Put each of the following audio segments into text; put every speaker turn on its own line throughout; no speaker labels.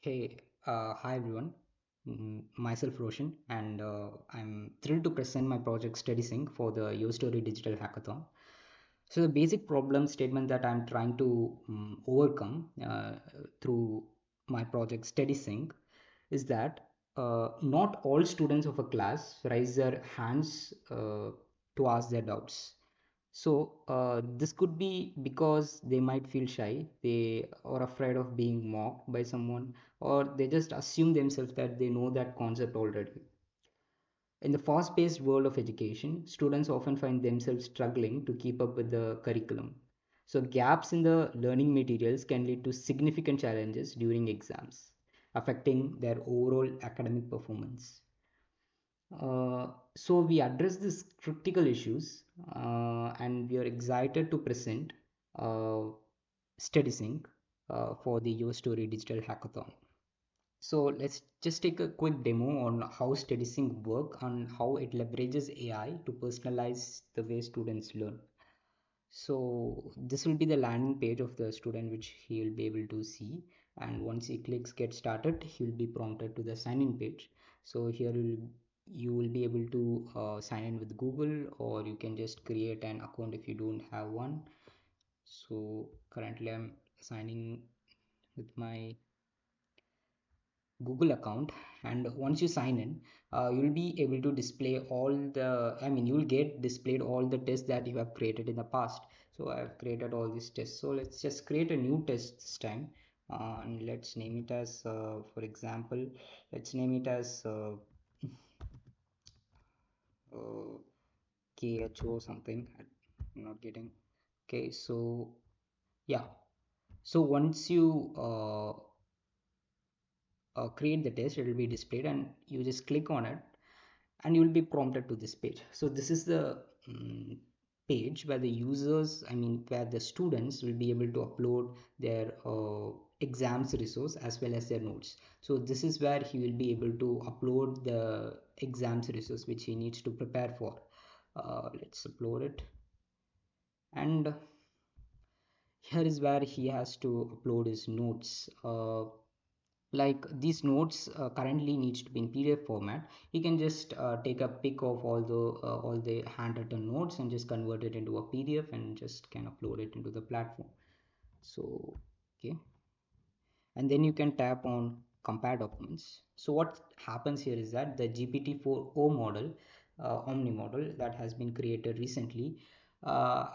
Hi everyone. Myself Roshan, and I'm thrilled to present my project StudySync for the Your Story Digital Hackathon. So the basic problem statement that I'm trying to overcome through my project StudySync is that not all students of a class raise their hands to ask their doubts. So this could be because they might feel shy, they are afraid of being mocked by someone, or they just assume themselves that they know that concept already. In the fast paced world of education, students often find themselves struggling to keep up with the curriculum. So, gaps in the learning materials can lead to significant challenges during exams, affecting their overall academic performance. So we address these critical issues and we are excited to present uh, StudySync for the Your Story Digital Hackathon. So let's just take a quick demo on how StudySync work and how it leverages AI to personalize the way students learn. So this will be the landing page of the student which he will be able to see, and once he clicks get started he will be prompted to the sign in page. So here you will be able to sign in with Google, or you can just create an account if you don't have one. So currently I'm signing with my Google account, and once you sign in, you'll be able to display all the, I mean, you'll get displayed all the tests that you have created in the past. So I've created all these tests. So let's just create a new test this time, and let's name it as, for example, let's name it as uh, KHO something. I'm not getting. Okay, so yeah. So once you create the test, it will be displayed, and you just click on it and you will be prompted to this page. So this is the page where the users, I mean where the students will be able to upload their exams resource as well as their notes. So this is where he will be able to upload the exams resource which he needs to prepare for. Let's upload it, and here is where he has to upload his notes. Like these notes currently needs to be in PDF format. You can just take a pic of all the handwritten notes and just convert it into a PDF and just can upload it into the platform. So okay, and then you can tap on compare documents. So what happens here is that the GPT-4o model, Omni model that has been created recently, uh,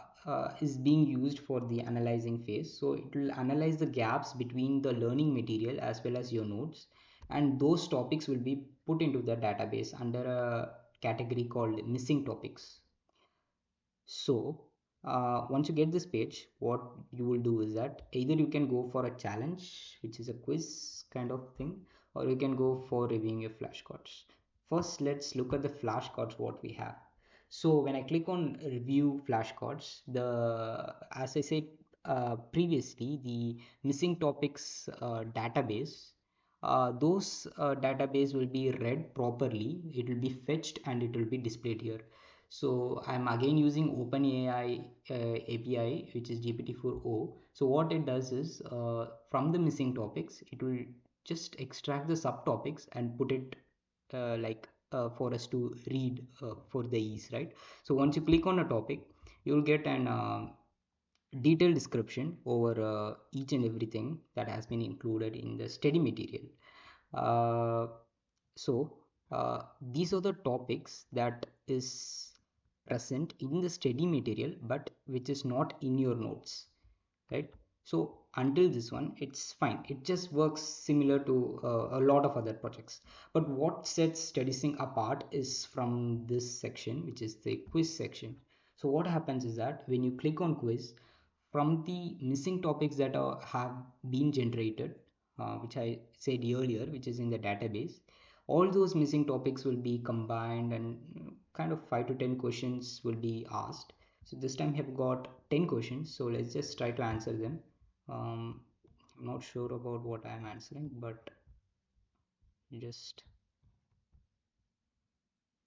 is being used for the analyzing phase. So it will analyze the gaps between the learning material as well as your notes, and those topics will be put into the database under a category called missing topics. So once you get this page, what you will do is that either you can go for a challenge, which is a quiz kind of thing, or you can go for reviewing your flashcards. First, let's look at the flashcards what we have. So when I click on review flashcards, the as I said previously, the missing topics database, those database will be read properly. It will be fetched and it will be displayed here. So I'm again using OpenAI API, which is GPT-4o. So what it does is from the missing topics, it will just extract the subtopics and put it for us to read for the ease, right? So once you click on a topic, you will get an detailed description over each and everything that has been included in the study material. Uh, so these are the topics that is present in the study material but which is not in your notes, right? So until this one it's fine, it just works similar to a lot of other projects. But what sets StudySync apart is from this section, which is the quiz section. So what happens is that when you click on quiz, from the missing topics that have been generated, which I said earlier, which is in the database, all those missing topics will be combined and kind of 5 to 10 questions will be asked. So this time I've got 10 questions, so let's just try to answer them. I'm not sure about what I'm answering, but just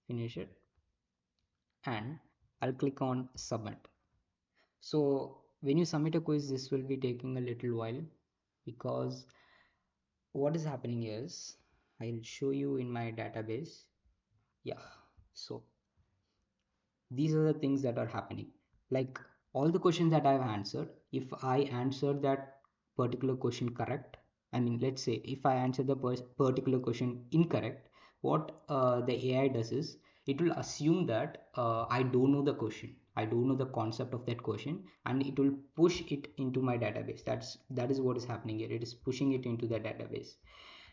finish it and I'll click on submit. So when you submit a quiz, this will be taking a little while because what is happening is I'll show you in my database. Yeah, so these are the things that are happening. Like all the questions that I've answered, if I answered that particular question correct, I mean, let's say if I answer the particular question incorrect, what the AI does is it will assume that I don't know the question, I don't know the concept of that question, and it will push it into my database. That is what is happening here. It is pushing it into the database.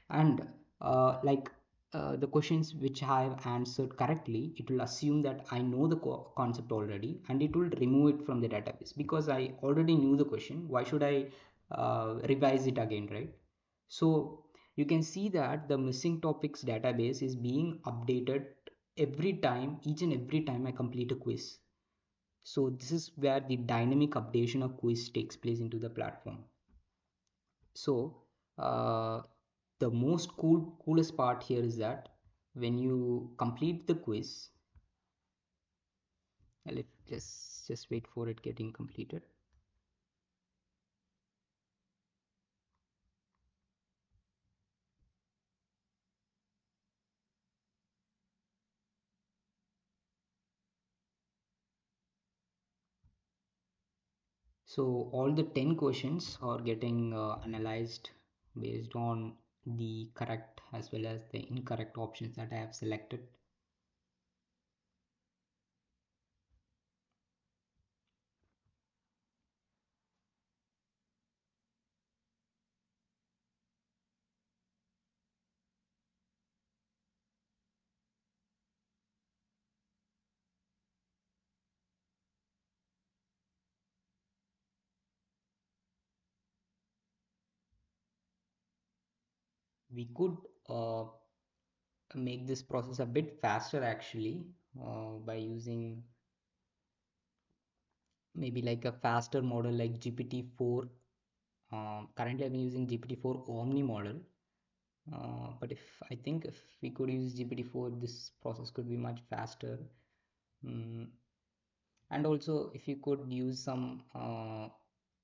And like the questions which I have answered correctly, it will assume that I know the concept already, and it will remove it from the database because I already knew the question. Why should I revise it again, right? So you can see that the missing topics database is being updated every time, each and every time I complete a quiz. So this is where the dynamic updation of quiz takes place into the platform. So uh, the most coolest part here is that when you complete the quiz, let's just wait for it getting completed. So all the 10 questions are getting analyzed based on the correct as well as the incorrect options that I have selected. We could make this process a bit faster actually by using maybe like a faster model like GPT-4. Currently, I'm using GPT-4 Omni model, but I think if we could use GPT-4, this process could be much faster. Mm, and also, if you could use some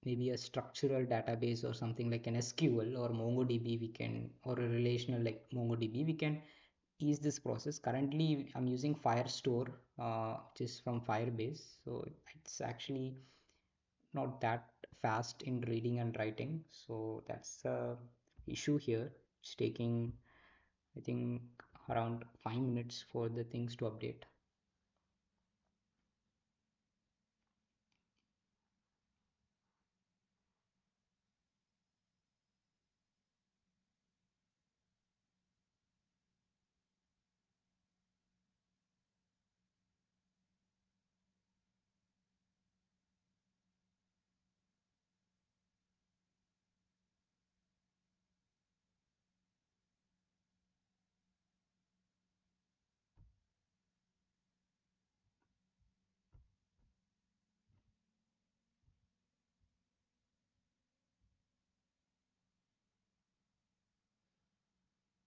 maybe a structural database or something like an SQL or MongoDB, we can, or a relational like MongoDB, we can ease this process. Currently, I'm using Firestore, which is from Firebase, so it's actually not that fast in reading and writing, so that's the issue here. It's taking, I think, around 5 minutes for the things to update.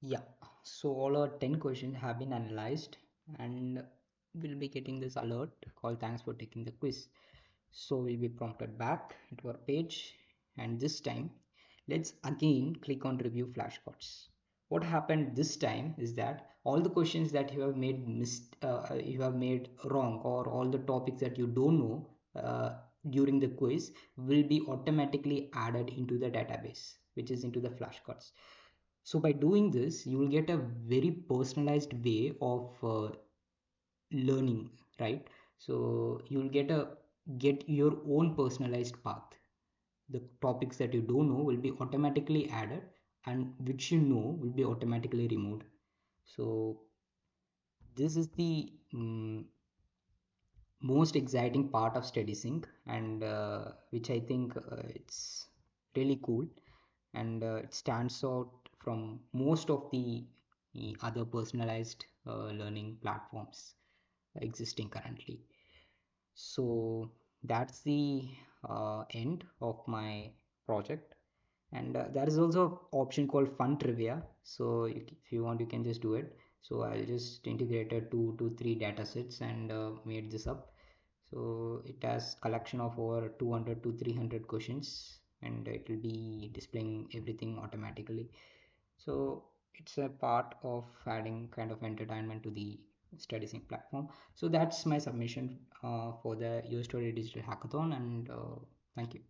Yeah, so all our 10 questions have been analyzed, and we'll be getting this alert called thanks for taking the quiz. So we'll be prompted back into our page, and this time let's again click on review flashcards. What happened this time is that all the questions that you have made wrong, or all the topics that you don't know during the quiz will be automatically added into the database, which is into the flashcards. So by doing this, you will get a very personalized way of learning, right? So you'll get your own personalized path. The topics that you don't know will be automatically added, and which you know will be automatically removed. So this is the most exciting part of StudySync, and which I think it's really cool, and it stands out from most of the other personalized learning platforms existing currently. So that's the end of my project, and there is also an option called fun trivia. So if you want, you can just do it. So I'll just integrated 2 to 3 data sets and made this up. So it has collection of over 200 to 300 questions, and it will be displaying everything automatically. So it's a part of adding kind of entertainment to the StudySync platform. So that's my submission for the Your Story Digital Hackathon, and thank you.